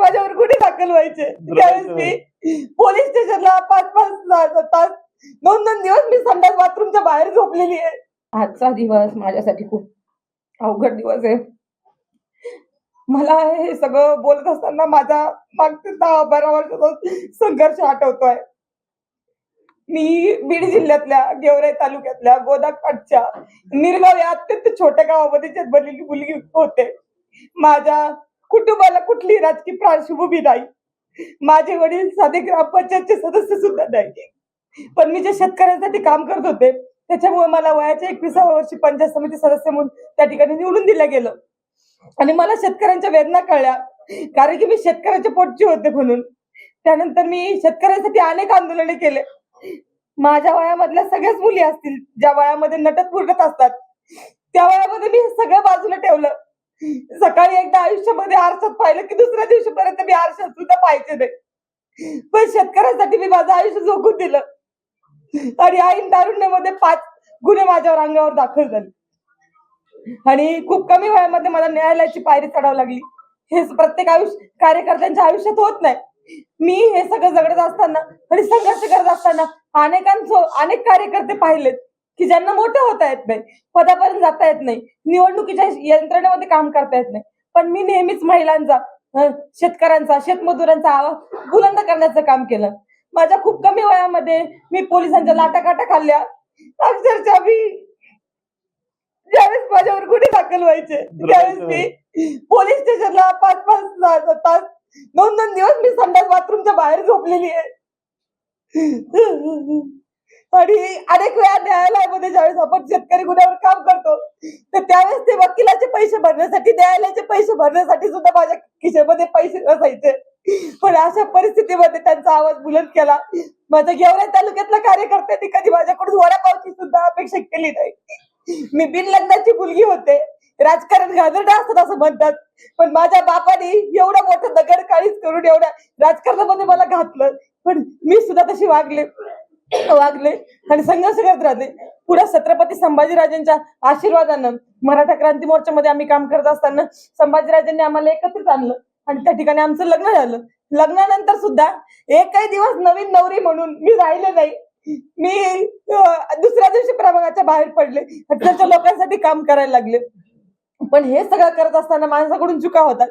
माझ्यावर गुन्हे दाखल व्हायचे. त्यावेळेस मी पोलीस स्टेशनला 5-5 तास 2-2 दिवस मी संडास बाथरूमच्या बाहेर झोपलेली आहे. आजचा दिवस माझ्यासाठी खूप अवघड दिवस आहे. मला हे सगळं बोलत असताना माझा मागच्या 10-12 वर्षाचा संघर्ष आठवतोय. मी बीड जिल्ह्यातल्या गेवराई तालुक्यातल्या गोदाकाठच्या निरगाव या अत्यंत छोट्या गावामध्ये जन्मलेली मुलगी होते. माझ्या कुटुंबाला कुठलीही राजकीय पार्श्वभूमी नाही. माझे वडील साधे ग्रामपंचायतचे सदस्य सुद्धा नाही. पण मी जे शेतकऱ्यांसाठी काम करत होते त्याच्यामुळे मला वयाच्या 21व्या वर्षी पंचायत समिती सदस्य म्हणून त्या ठिकाणी निवडून दिलं गेलं. आणि मला शेतकऱ्यांच्या वेदना कळल्या, कारण की मी शेतकऱ्याच्या पोटची होते म्हणून. त्यानंतर मी शेतकऱ्यांसाठी अनेक आंदोलने केले. माझ्या वयामधल्या सगळ्याच मुली असतील ज्या वयामध्ये नटत फुटत असतात, त्या वयामध्ये मी सगळं बाजूला ठेवलं. सकाळी एकदा आयुष्यामध्ये आरशात पाहिलं की दुसऱ्या दिवशीपर्यंत मी आरशात सुद्धा पाहायचे नाही. पण शेतकऱ्यांसाठी मी माझं आयुष्य झोकून दिलं. आणि ऐन तारुण्यामध्ये 5 गुन्हे माझ्यावर अंगावर दाखल झाले. आणि खूप कमी वयामध्ये मला न्यायालयाची पायरी चढावं लागली. हे प्रत्येक कार्यकर्त्यांच्या आयुष्यात होत नाही. मी हे सगळं जगत असताना आणि संघर्ष करत असताना अनेक कार्यकर्ते पाहिलेत की ज्यांना मोठं होता येत नाही, पदापर्यंत जाता येत नाही, निवडणुकीच्या यंत्रणेमध्ये काम करता येत नाही. पण मी नेहमीच महिलांचा, शेतकऱ्यांचा, शेतमजुरांचा आवाज बुलंद करण्याचं काम केलं. माझ्या खूप कमी वयामध्ये मी पोलिसांच्या लाटाकाटा खाल्ल्या. अक्षरशः मी ज्यावेळेस माझ्यावर गुन्हे दाखल व्हायचे त्यावेळेस मी पोलीस स्टेशनला 5-5 तास 2-2 दिवस मी संडास बाथरूमच्या बाहेर झोपलेली आहे. आणि अनेक वेळा न्यायालयामध्ये ज्यावेळेस आपण शेतकरी गुन्ह्यावर काम करतो तर त्यावेळेस ते वकिलाचे पैसे भरण्यासाठी, न्यायालयाचे पैसे भरण्यासाठी सुद्धा माझ्या खिशामध्ये पैसे नसायचे. पण अशा परिस्थितीमध्ये त्यांचा आवाज बुलंद केला. माझ्या गेवराई तालुक्यातल्या कार्यकर्त्यांनी कधी माझ्याकडून वडापावची सुद्धा अपेक्षा केली नाही. मी बिनलग्नाची मुलगी होते. राजकारण घाणेरडं असतं असं म्हणतात, पण माझ्या बापाने एवढं मोठं दगड काळीच करून एवढ्या राजकारणामध्ये मला घातलं. पण मी सुद्धा तशी वागले आणि संघर्ष करत राहते. पुढे छत्रपती संभाजीराजांच्या आशीर्वादानं मराठा क्रांती मोर्चामध्ये आम्ही काम करत असताना संभाजीराजांनी आम्हाला एकत्रित आणलं आणि त्या ठिकाणी आमचं लग्न झालं. लग्नानंतर सुद्धा एकही दिवस नवीन नवरी म्हणून मी राहिले नाही. मी दुसऱ्या दिवशी प्रभागाच्या बाहेर पडले, त्याच्या लोकांसाठी काम करायला लागले. पण हे सगळं करत असताना माझ्याकडून चुका होतात.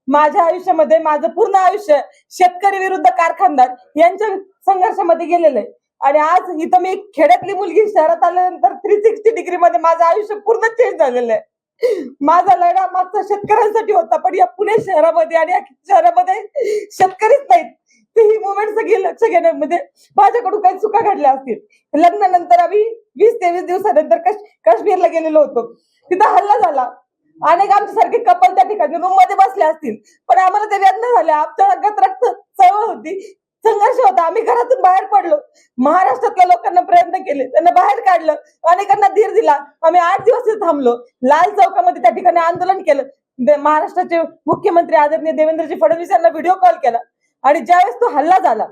माझ्या आयुष्यामध्ये माझं पूर्ण आयुष्य शेतकरी विरुद्ध कारखानदार यांच्या संघर्षामध्ये गेलेलं आहे. आणि आज इथं मी खेड्यातली मुलगी शहरात आल्यानंतर 360 डिग्री मध्ये माझं आयुष्य पूर्ण चेंज झालेलं आहे. माझा लढा मागचा शेतकऱ्यांसाठी होता, पण या पुणे शहरामध्ये आणि या शहरामध्ये शेतकरीच नाहीत. ते ही मुवमेंट सगळी लक्ष घेण्यामध्ये माझ्याकडून काही चुका घडल्या असतील. लग्नानंतर आम्ही 20-23 दिवसानंतर काश्मीरला गेलेलो होतो. तिथं हल्ला झाला. अनेक आमच्यासारखे कपल त्या ठिकाणी रूम मध्ये बसले असतील, पण आम्हाला ते वेदना झाल्या. आमच्या अंगात रक्त चळवळ होती, संघर्ष होता. आम्ही घरातून बाहेर पडलो. महाराष्ट्रातल्या लोकांना प्रयत्न केले, त्यांना बाहेर काढलं, अनेकांना धीर दिला. आम्ही 8 दिवस थांबलो. लाल चौकामध्ये त्या ठिकाणी आंदोलन केलं. महाराष्ट्राचे मुख्यमंत्री आदरणीय देवेंद्रजी फडणवीस यांना व्हिडिओ कॉल केला. आणि ज्यावेळेस तो हल्ला झाला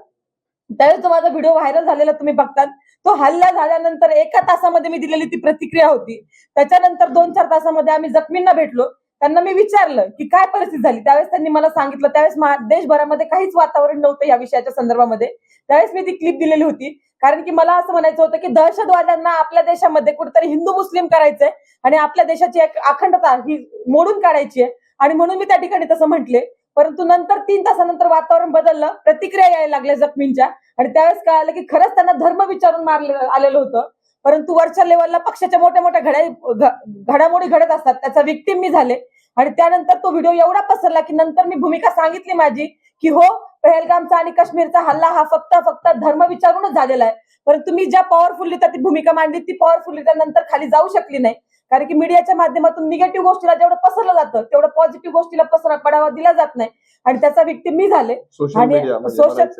त्यावेळेस तो माझा व्हिडिओ व्हायरल झालेला तुम्ही बघतात. तो हल्ला झाल्यानंतर 1 तासामध्ये मी दिलेली ती प्रतिक्रिया होती. त्याच्यानंतर 2-4 तासामध्ये आम्ही जखमींना भेटलो. त्यांना मी विचारलं की काय परिस्थिती झाली. त्यावेळेस त्यांनी मला सांगितलं. त्यावेळेस देशभरामध्ये काहीच वातावरण नव्हतं या विषयाच्या संदर्भामध्ये. त्यावेळेस मी ती क्लिप दिलेली होती, कारण की मला असं म्हणायचं होतं की दहशतवाद्यांना आपल्या देशामध्ये कुठेतरी हिंदू मुस्लिम करायचंय आणि आपल्या देशाची एक अखंडता ही मोडून काढायची आहे. आणि म्हणून मी त्या ठिकाणी तसं म्हटले. परंतु नंतर 3 तासानंतर वातावरण बदललं, प्रतिक्रिया यायला लागल्या जखमींच्या. आणि त्यावेळेस कळालं की खरंच त्यांना धर्म विचारून मारलं आलेलं होतं. परंतु वरच्या लेवलला पक्षाच्या मोठ्या मोठ्या घडामोडी घडत असतात, त्याचा विक्टीम मी झाले. आणि त्यानंतर तो व्हिडिओ एवढा पसरला की नंतर मी भूमिका सांगितली माझी की हो, पहलगामचा आणि काश्मीरचा हल्ला हा फक्त धर्म विचारूनच झालेला आहे. परंतु मी ज्या पॉवरफुली ती भूमिका मांडली, ती पॉवरफुली नंतर खाली जाऊ शकली नाही. कारण की मीडियाच्या माध्यमातून निगेटिव्ह गोष्टीला जेवढं पसरलं जातं तेवढं पॉझिटिव्ह गोष्टीला पडावा दिला जात नाही. आणि त्याचा विक्टीम मी झाले. आणि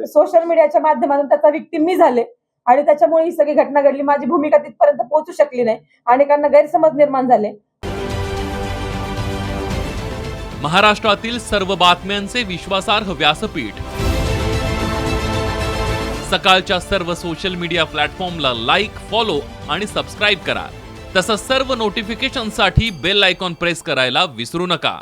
सोशल मीडियाच्या माध्यमातून त्याचा विक्टीम मी झाले. आणि त्याच्यामुळे ही सगळी घटना घडली. माझी भूमिका तिथपर्यंत पोहोचू शकली नाही. अनेकांना गैरसमज निर्माण झाले. महाराष्ट्रातील सर्व बातम्यांचे विश्वासार्ह व्यासपीठ. सकाळच्या सर्व सोशल मीडिया प्लॅटफॉर्मला लाईक, फॉलो आणि सबस्क्राईब करा. तसंच सर्व नोटिफिकेशनसाठी बेल आयकॉन प्रेस करायला विसरू नका.